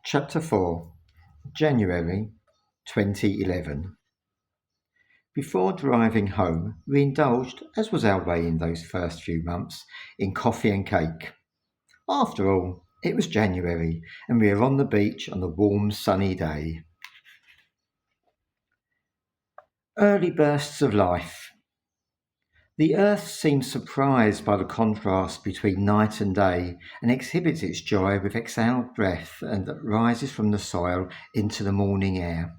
Chapter 4 January 2011. Before driving home, we indulged, as was our way in those first few months, in coffee and cake. After all, it was January, and we were on the beach on a warm, sunny day. Early bursts of life. The earth seems surprised by the contrast between night and day and exhibits its joy with exhaled breath and that rises from the soil into the morning air.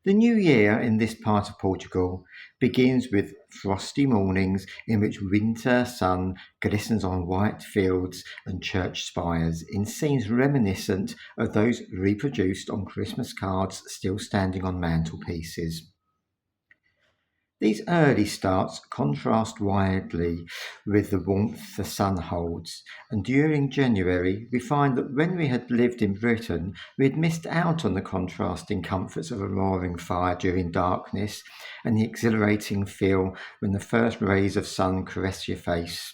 The new year in this part of Portugal begins with frosty mornings in which winter sun glistens on white fields and church spires in scenes reminiscent of those reproduced on Christmas cards still standing on mantelpieces. These early starts contrast widely with the warmth the sun holds, and during January we find that when we had lived in Britain we had missed out on the contrasting comforts of a roaring fire during darkness and the exhilarating feel when the first rays of sun caress your face.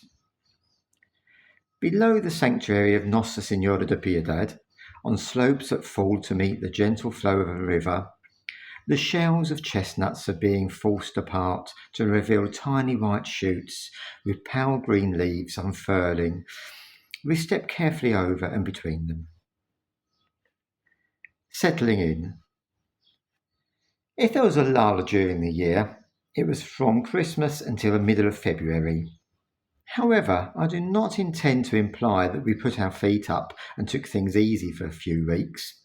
Below the sanctuary of Nossa Senhora de Piedade, on slopes that fall to meet the gentle flow of a river, the shells of chestnuts are being forced apart to reveal tiny white shoots with pale green leaves unfurling. We step carefully over and between them. Settling in. If there was a lull during the year, it was from Christmas until the middle of February. However, I do not intend to imply that we put our feet up and took things easy for a few weeks.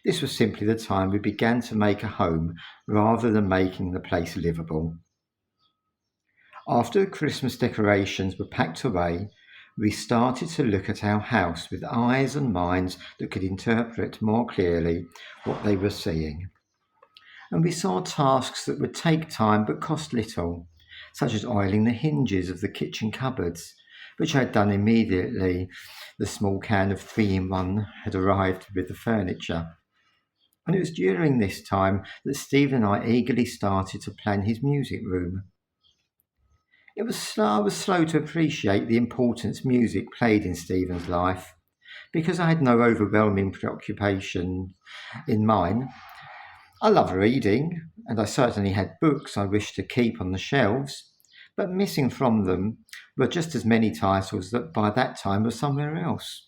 This was simply the time we began to make a home rather than making the place livable. After the Christmas decorations were packed away, we started to look at our house with eyes and minds that could interpret more clearly what they were seeing. And we saw tasks that would take time but cost little, such as oiling the hinges of the kitchen cupboards, which I had done immediately. The small can of 3-in-1 had arrived with the furniture. And it was during this time that Stephen and I eagerly started to plan his music room. I was slow to appreciate the importance music played in Stephen's life, because I had no overwhelming preoccupation in mine. I love reading, and I certainly had books I wished to keep on the shelves, but missing from them were just as many titles that by that time were somewhere else.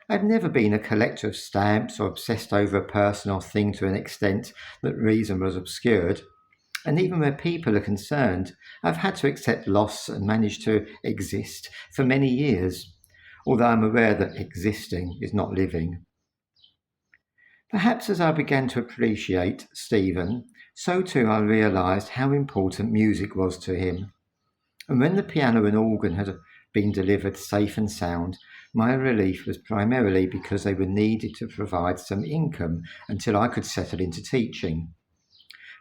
I've never been a collector of stamps or obsessed over a person or thing to an extent that reason was obscured. And even where people are concerned, I've had to accept loss and manage to exist for many years, although I'm aware that existing is not living. Perhaps as I began to appreciate Stephen, so too I realised how important music was to him. And when the piano and organ had been delivered safe and sound, my relief was primarily because they were needed to provide some income until I could settle into teaching.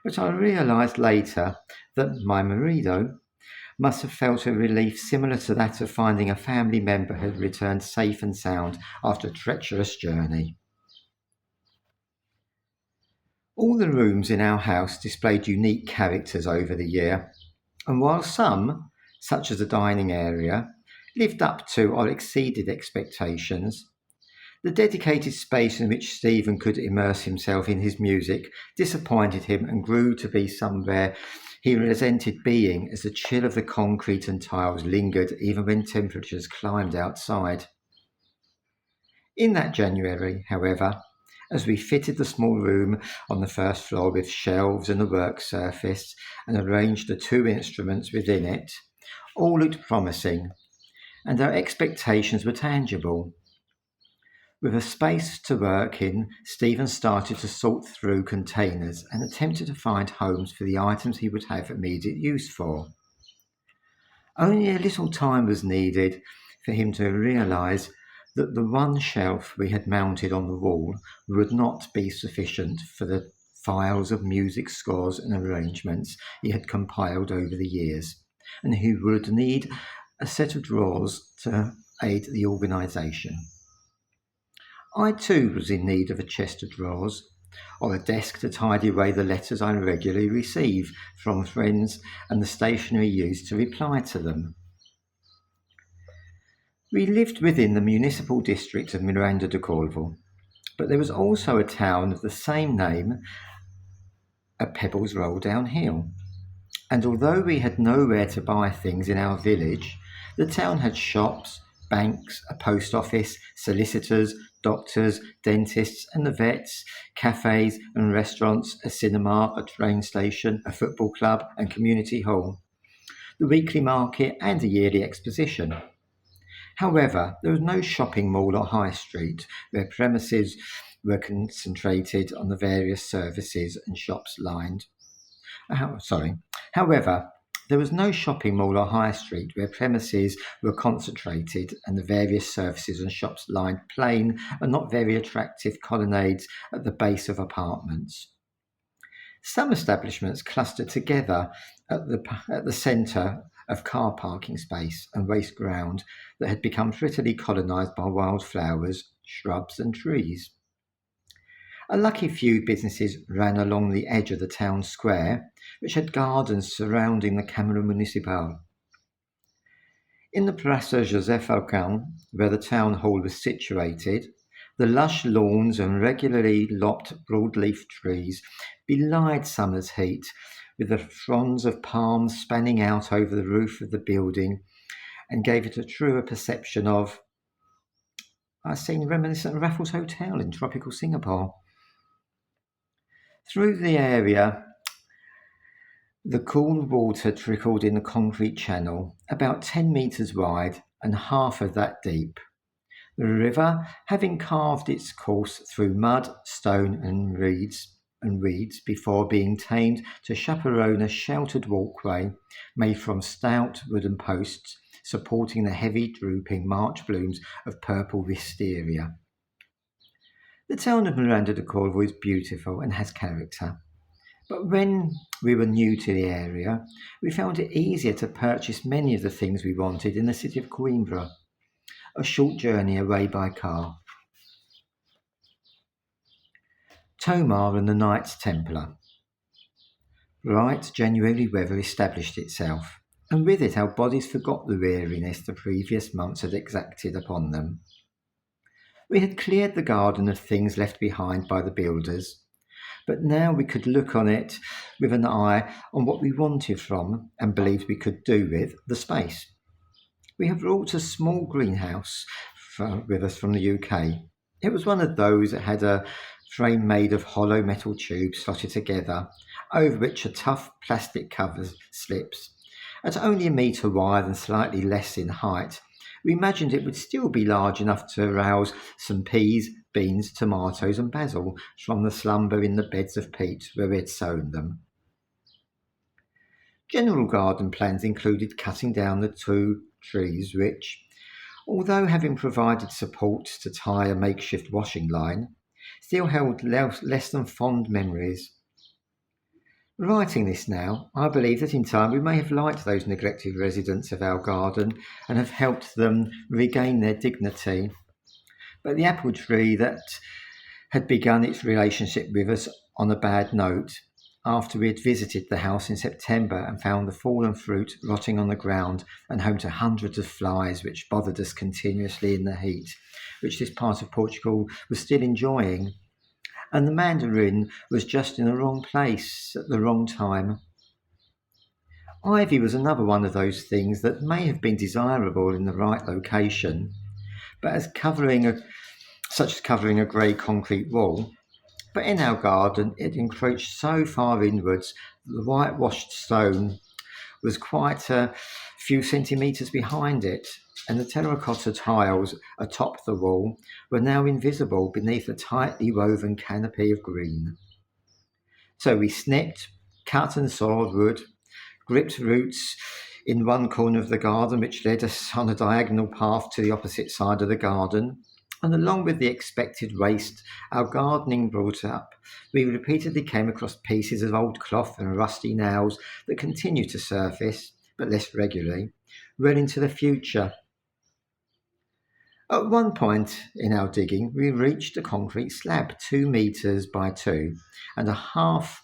But I realised later that my marido must have felt a relief similar to that of finding a family member had returned safe and sound after a treacherous journey. All the rooms in our house displayed unique characters over the year, and while some, such as the dining area, lived up to or exceeded expectations, the dedicated space in which Stephen could immerse himself in his music disappointed him and grew to be somewhere he resented being as the chill of the concrete and tiles lingered even when temperatures climbed outside. In that January, however, as we fitted the small room on the first floor with shelves and a work surface and arranged the 2 instruments within it, all looked promising, and our expectations were tangible. With a space to work in, Stephen started to sort through containers and attempted to find homes for the items he would have immediate use for. Only a little time was needed for him to realise that the one shelf we had mounted on the wall would not be sufficient for the files of music scores and arrangements he had compiled over the years, and he would need a set of drawers to aid the organisation. I too was in need of a chest of drawers, or a desk to tidy away the letters I regularly receive from friends and the stationery used to reply to them. We lived within the municipal district of Miranda de Corvo, but there was also a town of the same name a pebble's roll downhill. And although we had nowhere to buy things in our village, the town had shops, banks, a post office, solicitors, doctors, dentists and the vets, cafes and restaurants, a cinema, a train station, a football club and community hall, the weekly market and a yearly exposition. However, there was no shopping mall or high street where premises were concentrated on the various services and shops lined. Sorry. However, there was no shopping mall or high street where premises were concentrated and the various services and shops lined plain and not very attractive colonnades at the base of apartments. Some establishments clustered together at the centre of car parking space and waste ground that had become prettily colonised by wildflowers, shrubs and trees. A lucky few businesses ran along the edge of the town square, which had gardens surrounding the Camera Municipal. In the Plaza Joseph Aucun, where the town hall was situated, the lush lawns and regularly lopped broadleaf trees belied summer's heat, with the fronds of palms spanning out over the roof of the building, and gave it a truer perception of a scene reminiscent of Raffles Hotel in tropical Singapore. Through the area, the cool water trickled in a concrete channel, about 10 metres wide and half of that deep. The river, having carved its course through mud, stone and weeds before being tamed to chaperone a sheltered walkway made from stout wooden posts supporting the heavy drooping March blooms of purple wisteria. The town of Miranda de Corvo is beautiful and has character. But when we were new to the area, we found it easier to purchase many of the things we wanted in the city of Coimbra, a short journey away by car. Tomar and the Knights Templar. Bright January weather established itself, and with it our bodies forgot the weariness the previous months had exacted upon them. We had cleared the garden of things left behind by the builders, but now we could look on it with an eye on what we wanted from and believed we could do with the space. We have brought a small greenhouse with us from the UK. It was one of those that had a frame made of hollow metal tubes slotted together, over which a tough plastic cover slips. At only 1 metre wide and slightly less in height, we imagined it would still be large enough to arouse some peas, beans, tomatoes and basil from the slumber in the beds of peat where we had sown them. General garden plans included cutting down the 2 trees which, although having provided support to tie a makeshift washing line, still held less than fond memories. Writing this now, I believe that in time we may have liked those neglected residents of our garden and have helped them regain their dignity. But the apple tree that had begun its relationship with us on a bad note, after we had visited the house in September and found the fallen fruit rotting on the ground and home to hundreds of flies which bothered us continuously in the heat, which this part of Portugal was still enjoying. And the mandarin was just in the wrong place at the wrong time. Ivy was another one of those things that may have been desirable in the right location, but such as covering a grey concrete wall. But in our garden it encroached so far inwards that the whitewashed stone was quite a few centimetres behind it, and the terracotta tiles atop the wall were now invisible beneath a tightly woven canopy of green. So we snipped, cut and sawed wood, gripped roots in one corner of the garden which led us on a diagonal path to the opposite side of the garden, and along with the expected waste our gardening brought up, we repeatedly came across pieces of old cloth and rusty nails that continued to surface, but less regularly, well into the future. At one point in our digging, we reached a concrete slab 2 metres by 2 and a half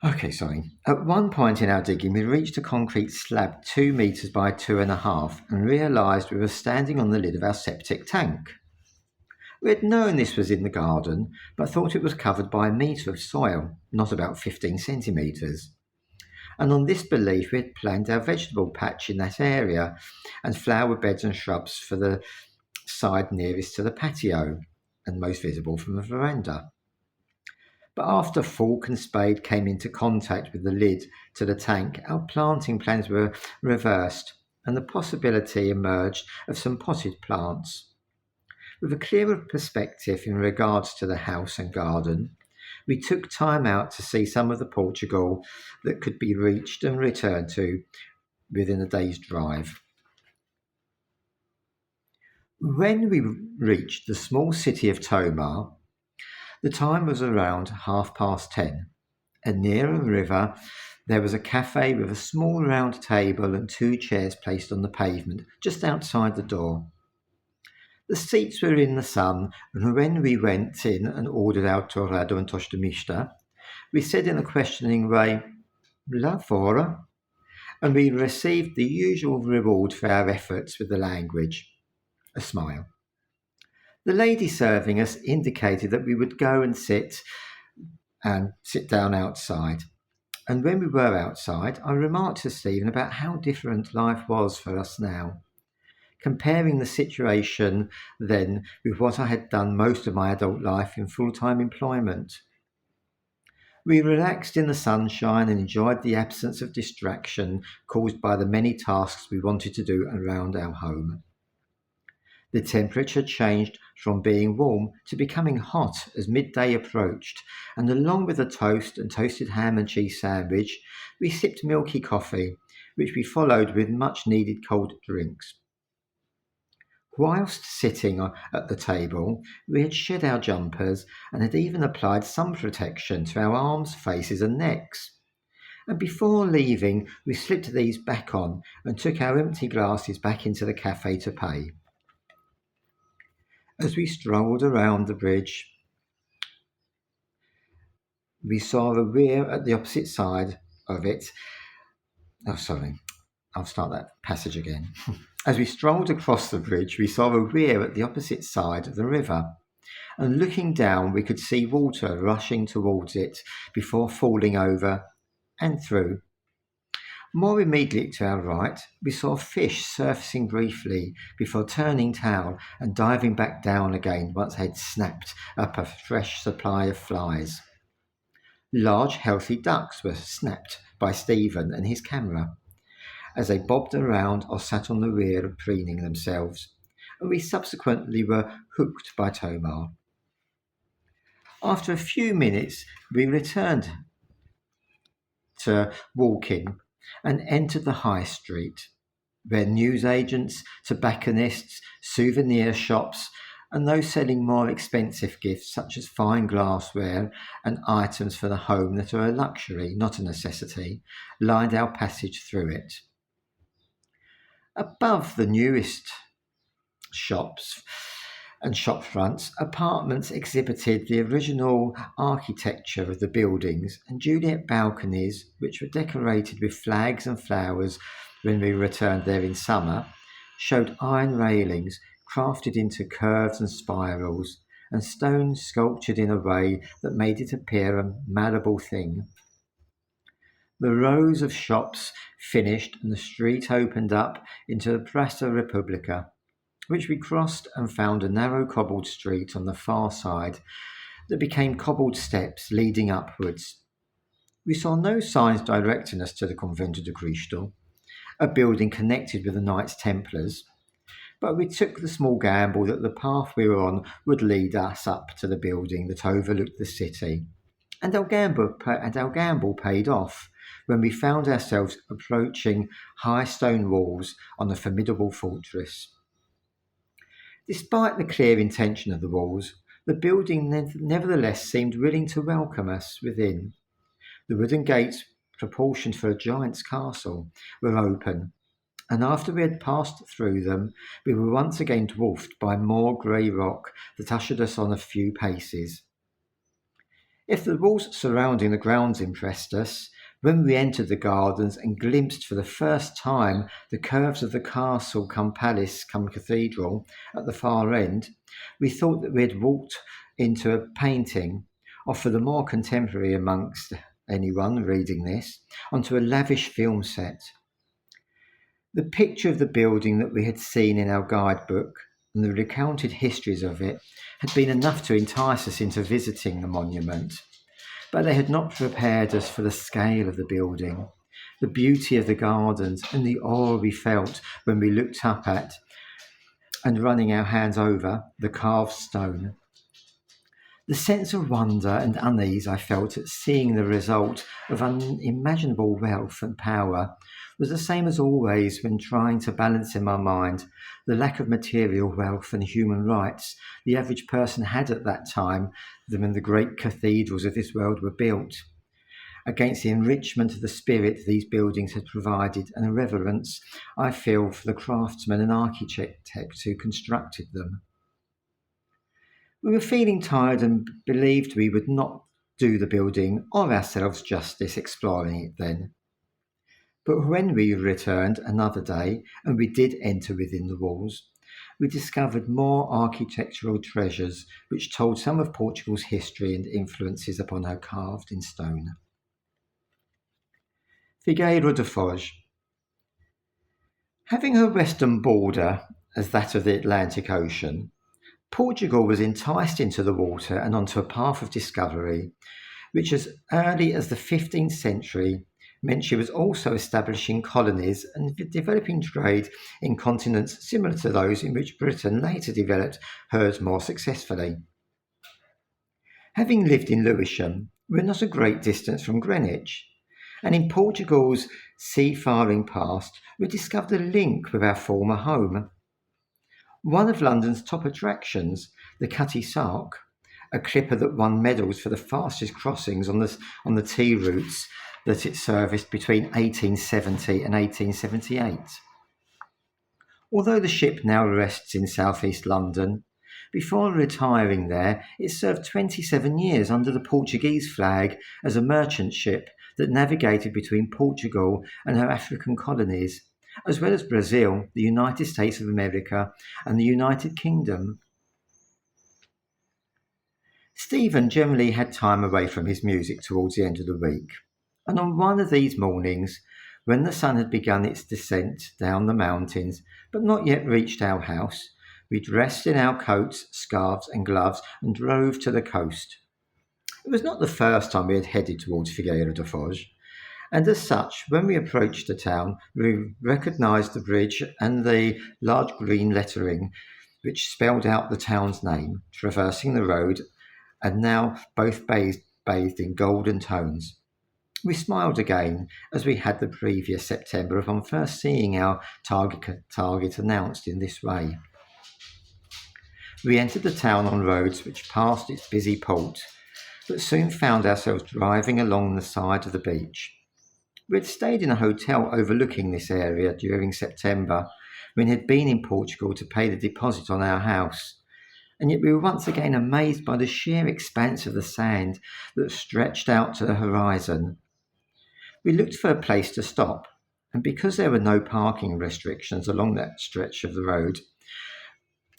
At one point in our digging, we reached a concrete slab 2 metres by 2.5 and realised we were standing on the lid of our septic tank. We had known this was in the garden, but thought it was covered by a metre of soil, not about 15 centimetres. And on this belief, we had planned our vegetable patch in that area and flower beds and shrubs for the side nearest to the patio and most visible from the veranda. But after fork and spade came into contact with the lid to the tank, our planting plans were reversed and the possibility emerged of some potted plants. With a clearer perspective in regards to the house and garden, we took time out to see some of the Portugal that could be reached and returned to within a day's drive. When we reached the small city of Tomar, the time was around 10:30, and near a river there was a cafe with a small round table and 2 chairs placed on the pavement just outside the door. The seats were in the sun, and when we went in and ordered our torrado and tosta mista, we said in a questioning way, "La fora?" and we received the usual reward for our efforts with the language, a smile. The lady serving us indicated that we would go and sit down outside. And when we were outside, I remarked to Stephen about how different life was for us now, comparing the situation then with what I had done most of my adult life in full-time employment. We relaxed in the sunshine and enjoyed the absence of distraction caused by the many tasks we wanted to do around our home. The temperature changed from being warm to becoming hot as midday approached, and along with a toast and toasted ham and cheese sandwich, we sipped milky coffee, which we followed with much needed cold drinks. Whilst sitting at the table, we had shed our jumpers and had even applied sun protection to our arms, faces, and necks. And before leaving, we slipped these back on and took our empty glasses back into the cafe to pay. As we strolled around the bridge, we saw a weir at the opposite side of it. I'll start that passage again. As we strolled across the bridge, we saw a weir at the opposite side of the river, and looking down, we could see water rushing towards it before falling over and through. More immediately to our right, we saw fish surfacing briefly before turning tail and diving back down again once they had snapped up a fresh supply of flies. Large, healthy ducks were snapped by Stephen and his camera as they bobbed around or sat on the weir preening themselves, and we subsequently were hooked by Tomar. After a few minutes, we returned to walking and entered the high street, where newsagents, tobacconists, souvenir shops, and those selling more expensive gifts such as fine glassware and items for the home that are a luxury, not a necessity, lined our passage through it. Above the newest shops and shop fronts, apartments exhibited the original architecture of the buildings, and Juliet balconies, which were decorated with flags and flowers when we returned there in summer, showed iron railings crafted into curves and spirals, and stones sculptured in a way that made it appear a malleable thing. The rows of shops finished, and the street opened up into the Praça República, which we crossed and found a narrow cobbled street on the far side that became cobbled steps leading upwards. We saw no signs directing us to the Convento de Cristo, a building connected with the Knights Templars, but we took the small gamble that the path we were on would lead us up to the building that overlooked the city, and our gamble paid off when we found ourselves approaching high stone walls on a formidable fortress. Despite the clear intention of the walls, the building nevertheless seemed willing to welcome us within. The wooden gates, proportioned for a giant's castle, were open, and after we had passed through them, we were once again dwarfed by more grey rock that ushered us on a few paces. If the walls surrounding the grounds impressed us, when we entered the gardens and glimpsed for the first time the curves of the castle come palace come cathedral at the far end, we thought that we had walked into a painting, or for the more contemporary amongst anyone reading this, onto a lavish film set. The picture of the building that we had seen in our guidebook and the recounted histories of it had been enough to entice us into visiting the monument, but they had not prepared us for the scale of the building, the beauty of the gardens, and the awe we felt when we looked up at and running our hands over the carved stone. The sense of wonder and unease I felt at seeing the result of unimaginable wealth and power was the same as always when trying to balance in my mind the lack of material wealth and human rights the average person had at that time when the great cathedrals of this world were built, against the enrichment of the spirit these buildings had provided and the reverence I feel for the craftsmen and architects who constructed them. We were feeling tired and believed we would not do the building or ourselves justice exploring it then. But when we returned another day and we did enter within the walls, we discovered more architectural treasures which told some of Portugal's history and influences upon her carved in stone. Figueira de Foz. Having her western border as that of the Atlantic Ocean, Portugal was enticed into the water and onto a path of discovery, which as early as the 15th century meant she was also establishing colonies and developing trade in continents similar to those in which Britain later developed hers more successfully. Having lived in Lewisham, we're not a great distance from Greenwich, and in Portugal's seafaring past, we discovered a link with our former home. One of London's top attractions, the Cutty Sark, a clipper that won medals for the fastest crossings on the tea routes that it serviced between 1870 and 1878. Although the ship now rests in southeast London, before retiring there, it served 27 years under the Portuguese flag as a merchant ship that navigated between Portugal and her African colonies, as well as Brazil, the United States of America, and the United Kingdom. Stephen generally had time away from his music towards the end of the week, and on one of these mornings, when the sun had begun its descent down the mountains but not yet reached our house, we dressed in our coats, scarves, and gloves and drove to the coast. It was not the first time we had headed towards Figueira de Foz, and as such, when we approached the town, we recognised the bridge and the large green lettering which spelled out the town's name, traversing the road, and now both bathed in golden tones. We smiled again, as we had the previous September upon first seeing our target announced in this way. We entered the town on roads which passed its busy port, but soon found ourselves driving along the side of the beach. We had stayed in a hotel overlooking this area during September, when we had been in Portugal to pay the deposit on our house, and yet we were once again amazed by the sheer expanse of the sand that stretched out to the horizon. We looked for a place to stop, and because there were no parking restrictions along that stretch of the road,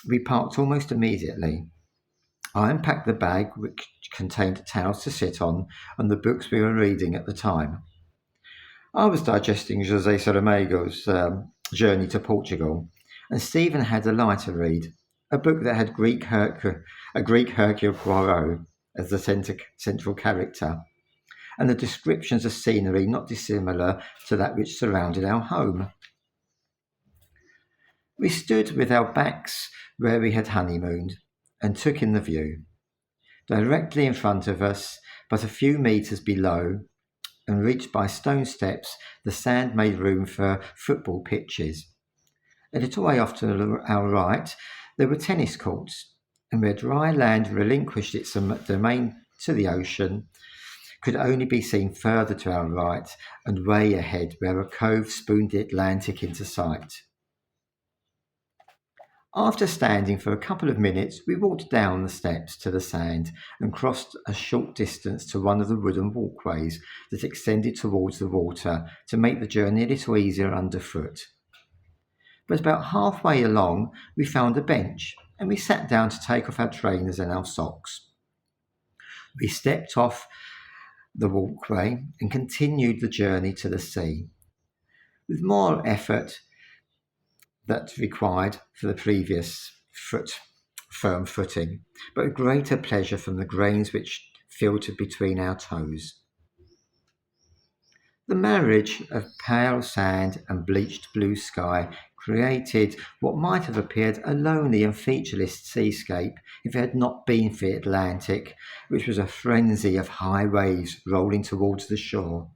we parked almost immediately. I unpacked the bag which contained towels to sit on and the books we were reading at the time. I was digesting José Saramago's Journey to Portugal, and Stephen had a lighter read, a book that had a Greek Hercule Poirot as the central character, and the descriptions of scenery not dissimilar to that which surrounded our home. We stood with our backs where we had honeymooned and took in the view. Directly in front of us, but a few metres below, and reached by stone steps, the sand made room for football pitches. A little way off to our right, there were tennis courts, and where dry land relinquished its domain to the ocean, could only be seen further to our right and way ahead where a cove spooned the Atlantic into sight. After standing for a couple of minutes, we walked down the steps to the sand and crossed a short distance to one of the wooden walkways that extended towards the water to make the journey a little easier underfoot. But about halfway along, we found a bench and we sat down to take off our trainers and our socks. We stepped off the walkway and continued the journey to the sea. With more effort that required for the previous firm footing, but a greater pleasure from the grains which filtered between our toes. The marriage of pale sand and bleached blue sky created what might have appeared a lonely and featureless seascape if it had not been for the Atlantic, which was a frenzy of high waves rolling towards the shore.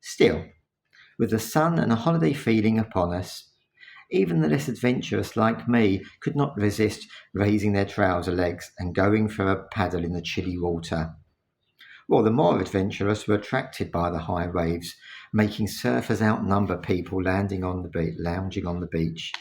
Still, with the sun and a holiday feeling upon us, even the less adventurous like me could not resist raising their trouser legs and going for a paddle in the chilly water, while the more adventurous were attracted by the high waves, making surfers outnumber people lounging on the beach.